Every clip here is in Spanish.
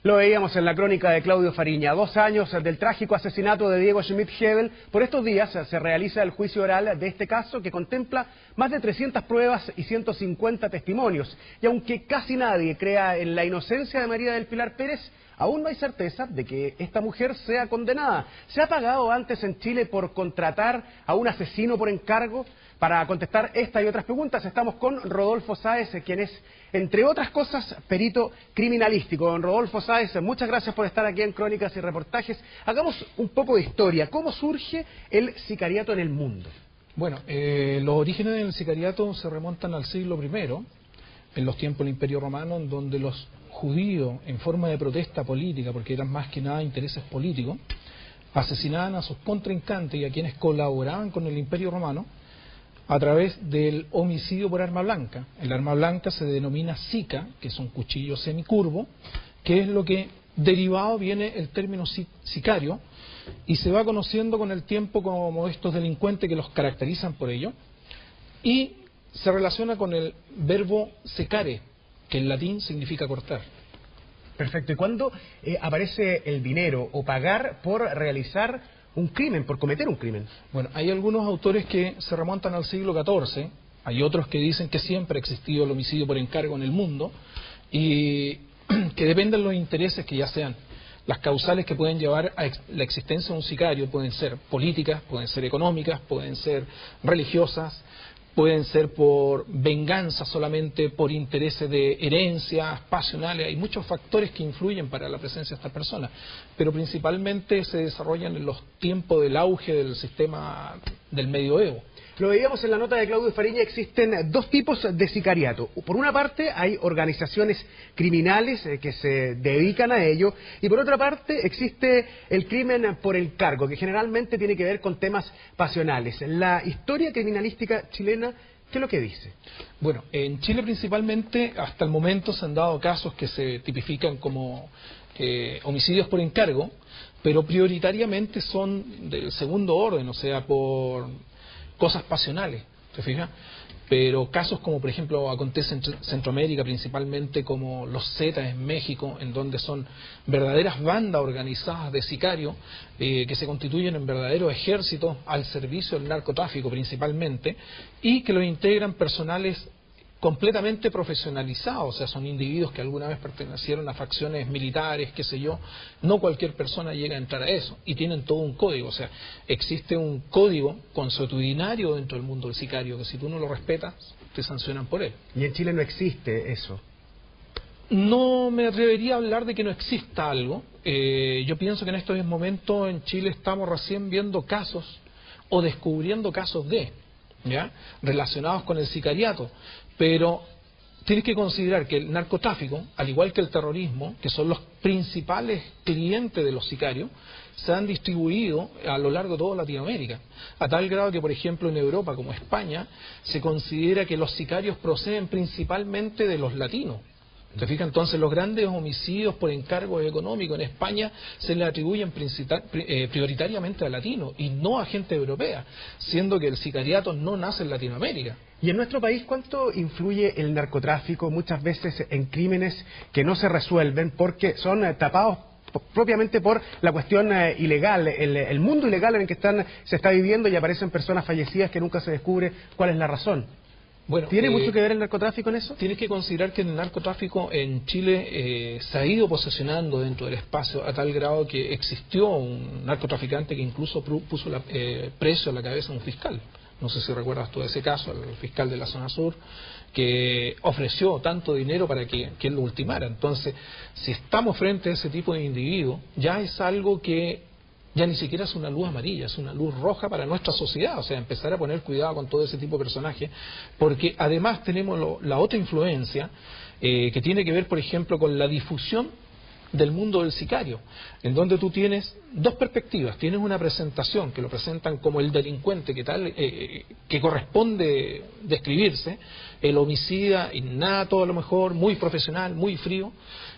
Lo veíamos en la crónica de Claudio Fariña. 2 años del trágico asesinato de Diego Schmidt-Hebel. Por estos días se realiza el juicio oral de este caso que contempla más de 300 pruebas y 150 testimonios. Y aunque casi nadie crea en la inocencia de María del Pilar Pérez, aún no hay certeza de que esta mujer sea condenada. ¿Se ha pagado antes en Chile por contratar a un asesino por encargo? Para contestar esta y otras preguntas estamos con Rodolfo Sáez, quien es, entre otras cosas, perito criminalístico. Don Rodolfo Sáez, muchas gracias por estar aquí en Crónicas y Reportajes. Hagamos un poco de historia. ¿Cómo surge el sicariato en el mundo? Bueno, los orígenes del sicariato se remontan al siglo I, en los tiempos del Imperio Romano, en donde los judíos, en forma de protesta política, porque eran más que nada intereses políticos, asesinaban a sus contrincantes y a quienes colaboraban con el Imperio Romano a través del homicidio por arma blanca. El arma blanca se denomina sica, que es un cuchillo semicurvo, que es lo que derivado viene el término sicario, y se va conociendo con el tiempo como estos delincuentes que los caracterizan por ello, y se relaciona con el verbo secare, que en latín significa cortar. Perfecto. ¿Y cuándo aparece el dinero o pagar por realizar un crimen, por cometer un crimen? Bueno, hay algunos autores que se remontan al siglo XIV, hay otros que dicen que siempre ha existido el homicidio por encargo en el mundo y que dependen los intereses que ya sean. Las causales que pueden llevar a la existencia de un sicario pueden ser políticas, pueden ser económicas, pueden ser religiosas, pueden ser por venganza solamente, por intereses de herencias pasionales. Hay muchos factores que influyen para la presencia de estas personas, pero principalmente se desarrollan en los tiempos del auge del sistema del medioevo. Lo veíamos en la nota de Claudio Fariña, existen 2 tipos de sicariato. Por una parte hay organizaciones criminales que se dedican a ello, y por otra parte existe el crimen por encargo, que generalmente tiene que ver con temas pasionales. La historia criminalística chilena, ¿qué es lo que dice? Bueno, en Chile principalmente hasta el momento se han dado casos que se tipifican como homicidios por encargo, pero prioritariamente son del segundo orden, o sea, por cosas pasionales, ¿te fijas? Pero casos como por ejemplo acontece en Centroamérica, principalmente como los Zetas en México, en donde son verdaderas bandas organizadas de sicarios que se constituyen en verdaderos ejércitos al servicio del narcotráfico principalmente, y que los integran personales completamente profesionalizados, o sea, son individuos que alguna vez pertenecieron a facciones militares, qué sé yo. No cualquier persona llega a entrar a eso, y tienen todo un código, o sea, existe un código consuetudinario dentro del mundo del sicario, que si tú no lo respetas, te sancionan por él. ¿Y en Chile no existe eso? No me atrevería a hablar de que no exista algo. Yo pienso que en estos momentos en Chile estamos recién viendo casos, o descubriendo casos ¿ya?, relacionados con el sicariato, pero tienes que considerar que el narcotráfico, al igual que el terrorismo, que son los principales clientes de los sicarios, se han distribuido a lo largo de toda Latinoamérica, a tal grado que, por ejemplo, en Europa, como España, se considera que los sicarios proceden principalmente de los latinos. ¿Te fijas? Entonces los grandes homicidios por encargos económicos en España se le atribuyen prioritariamente a latinos y no a gente europea, siendo que el sicariato no nace en Latinoamérica. ¿Y en nuestro país cuánto influye el narcotráfico muchas veces en crímenes que no se resuelven porque son tapados propiamente por la cuestión ilegal, el mundo ilegal en el que se está viviendo, y aparecen personas fallecidas que nunca se descubre cuál es la razón? Bueno, ¿tiene mucho que ver el narcotráfico en eso? Tienes que considerar que el narcotráfico en Chile se ha ido posesionando dentro del espacio a tal grado que existió un narcotraficante que incluso puso precio a la cabeza de un fiscal. No sé si recuerdas tú ese caso, el fiscal de la zona sur, que ofreció tanto dinero para que él lo ultimara. Entonces, si estamos frente a ese tipo de individuo, ya es algo que ya ni siquiera es una luz amarilla, es una luz roja para nuestra sociedad. O sea, empezar a poner cuidado con todo ese tipo de personajes, porque además tenemos la otra influencia que tiene que ver, por ejemplo, con la difusión del mundo del sicario, en donde tú tienes 2 perspectivas. Tienes una presentación que lo presentan como el delincuente que corresponde describirse, el homicida innato a lo mejor, muy profesional, muy frío,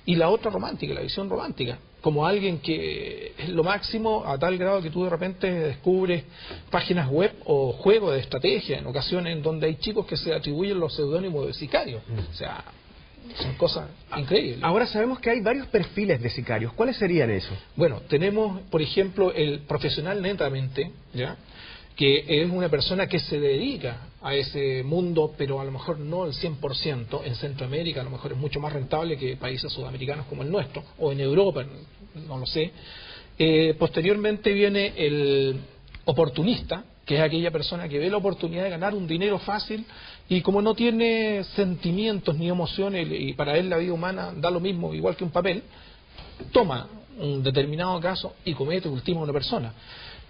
y la otra romántica, la visión romántica, como alguien que es lo máximo, a tal grado que tú de repente descubres páginas web o juegos de estrategia en ocasiones en donde hay chicos que se atribuyen los seudónimos de sicarios. O sea, Son cosas increíbles. Ahora sabemos que hay varios perfiles de sicarios. ¿Cuáles serían esos? Bueno, tenemos, por ejemplo, el profesional netamente, ¿ya?, que es una persona que se dedica a ese mundo, pero a lo mejor no al 100%. En Centroamérica a lo mejor es mucho más rentable que países sudamericanos como el nuestro, o en Europa, no lo sé. Posteriormente viene el oportunista, que es aquella persona que ve la oportunidad de ganar un dinero fácil y como no tiene sentimientos ni emociones y para él la vida humana da lo mismo, igual que un papel, toma un determinado caso y comete, ultima a una persona.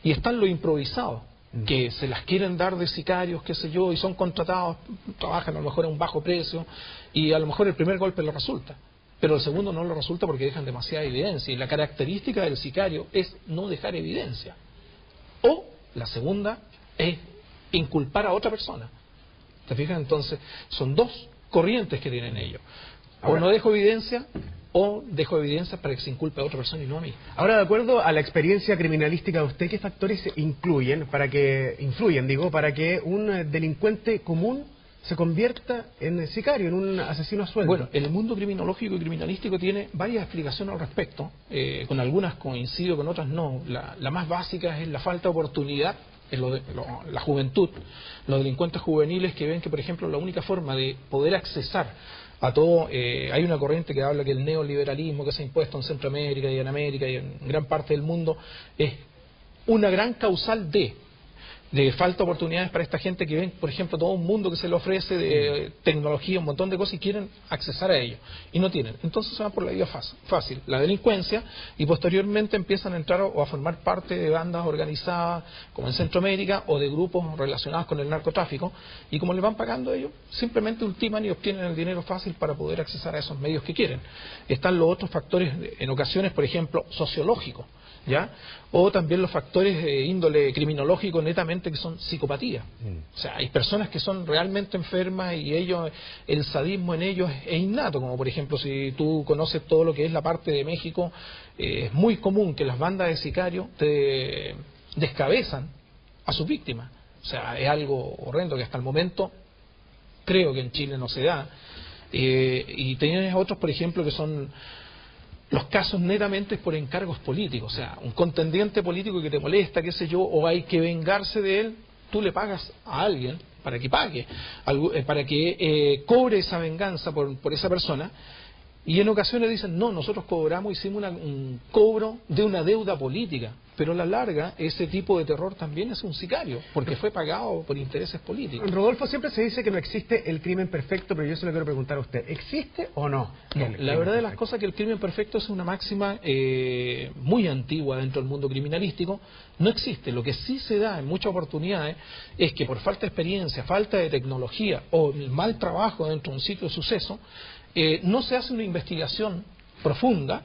Y están los improvisados, que se las quieren dar de sicarios, qué sé yo, y son contratados, trabajan a lo mejor a un bajo precio, y a lo mejor el primer golpe les resulta, pero el segundo no les resulta porque dejan demasiada evidencia, y la característica del sicario es no dejar evidencia. O la segunda es inculpar a otra persona. ¿Te fijas? Entonces, son dos corrientes que tienen ellos. O no dejo evidencia, o dejo evidencia para que se inculpe a otra persona y no a mí. Ahora, de acuerdo a la experiencia criminalística de usted, ¿qué factores influyen para que un delincuente común se convierta en sicario, en un asesino a sueldo? Bueno, el mundo criminológico y criminalístico tiene varias explicaciones al respecto. Con algunas coincido, con otras no. La más básica es la falta de oportunidad en la juventud, los delincuentes juveniles que ven que, por ejemplo, la única forma de poder accesar a todo, hay una corriente que habla que el neoliberalismo que se ha impuesto en Centroamérica y en América y en gran parte del mundo es una gran causal de falta de oportunidades para esta gente que ven, por ejemplo, todo un mundo que se le ofrece de tecnología, un montón de cosas y quieren accesar a ello y no tienen. Entonces se van por la vía fácil, la delincuencia, y posteriormente empiezan a entrar o a formar parte de bandas organizadas como en Centroamérica o de grupos relacionados con el narcotráfico, y como les van pagando ellos, simplemente ultiman y obtienen el dinero fácil para poder accesar a esos medios que quieren. Están los otros factores, en ocasiones, por ejemplo, sociológicos, ¿ya? O también los factores de índole criminológico netamente que son psicopatía. O sea, hay personas que son realmente enfermas y ellos, el sadismo en ellos es innato, como por ejemplo si tú conoces todo lo que es la parte de México, es muy común que las bandas de sicarios te descabezan a sus víctimas. O sea, es algo horrendo que hasta el momento creo que en Chile no se da. Y tienes otros, por ejemplo, que son los casos netamente por encargos políticos, o sea, un contendiente político que te molesta, qué sé yo, o hay que vengarse de él, tú le pagas a alguien para que pague, para que cobre esa venganza por esa persona, y en ocasiones dicen, no, nosotros cobramos, hicimos un cobro de una deuda política, pero a la larga ese tipo de terror también es un sicario, porque fue pagado por intereses políticos. Rodolfo, siempre se dice que no existe el crimen perfecto, pero yo se lo quiero preguntar a usted, ¿existe o no? No, la verdad de las cosas es que el crimen perfecto es una máxima muy antigua dentro del mundo criminalístico, no existe. Lo que sí se da en muchas oportunidades es que por falta de experiencia, falta de tecnología o mal trabajo dentro de un sitio de suceso, no se hace una investigación profunda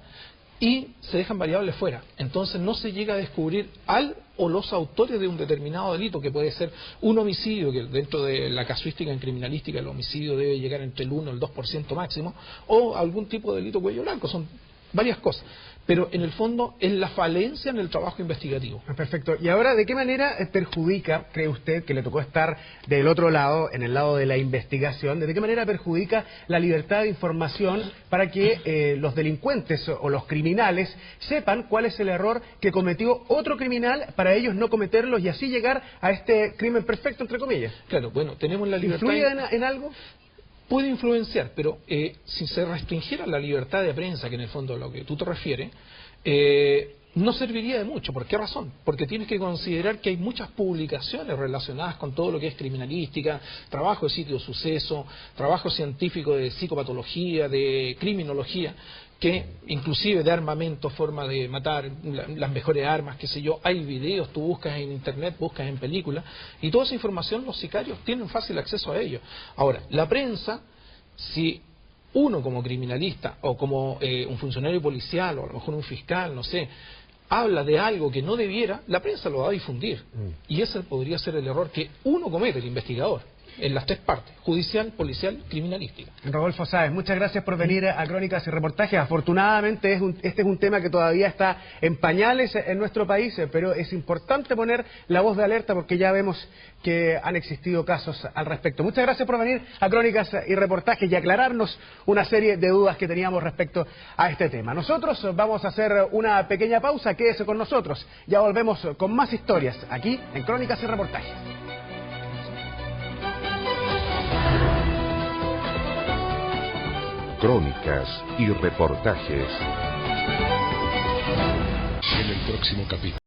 y se dejan variables fuera. Entonces no se llega a descubrir al o los autores de un determinado delito, que puede ser un homicidio, que dentro de la casuística en criminalística el homicidio debe llegar entre el 1 y el 2% máximo, o algún tipo de delito cuello blanco, son varias cosas. Pero en el fondo es la falencia en el trabajo investigativo. Perfecto. Y ahora, ¿de qué manera perjudica, cree usted, que le tocó estar del otro lado, en el lado de la investigación, de qué manera perjudica la libertad de información para que los delincuentes o los criminales sepan cuál es el error que cometió otro criminal para ellos no cometerlos y así llegar a este crimen perfecto, entre comillas? Claro, bueno, tenemos la libertad... ¿Influye en algo? Puede influenciar, pero si se restringiera la libertad de prensa, que en el fondo es a lo que tú te refieres, no serviría de mucho. ¿Por qué razón? Porque tienes que considerar que hay muchas publicaciones relacionadas con todo lo que es criminalística, trabajo de sitio de suceso, trabajo científico de psicopatología, de criminología, que inclusive de armamento, forma de matar, las mejores armas, qué sé yo, hay videos, tú buscas en internet, buscas en películas, y toda esa información los sicarios tienen fácil acceso a ello. Ahora, la prensa, si uno como criminalista o como un funcionario policial o a lo mejor un fiscal, no sé, habla de algo que no debiera, la prensa lo va a difundir. Y ese podría ser el error que uno comete, el investigador. en las tres partes: judicial, policial, criminalística. Rodolfo Sáez, muchas gracias por venir a Crónicas y Reportajes. Afortunadamente este es un tema que todavía está en pañales en nuestro país, pero es importante poner la voz de alerta porque ya vemos que han existido casos al respecto. Muchas gracias por venir a Crónicas y Reportajes y aclararnos una serie de dudas que teníamos respecto a este tema. Nosotros vamos a hacer una pequeña pausa, quédese con nosotros. Ya volvemos con más historias aquí en Crónicas y Reportajes. Crónicas y Reportajes. En el próximo capítulo.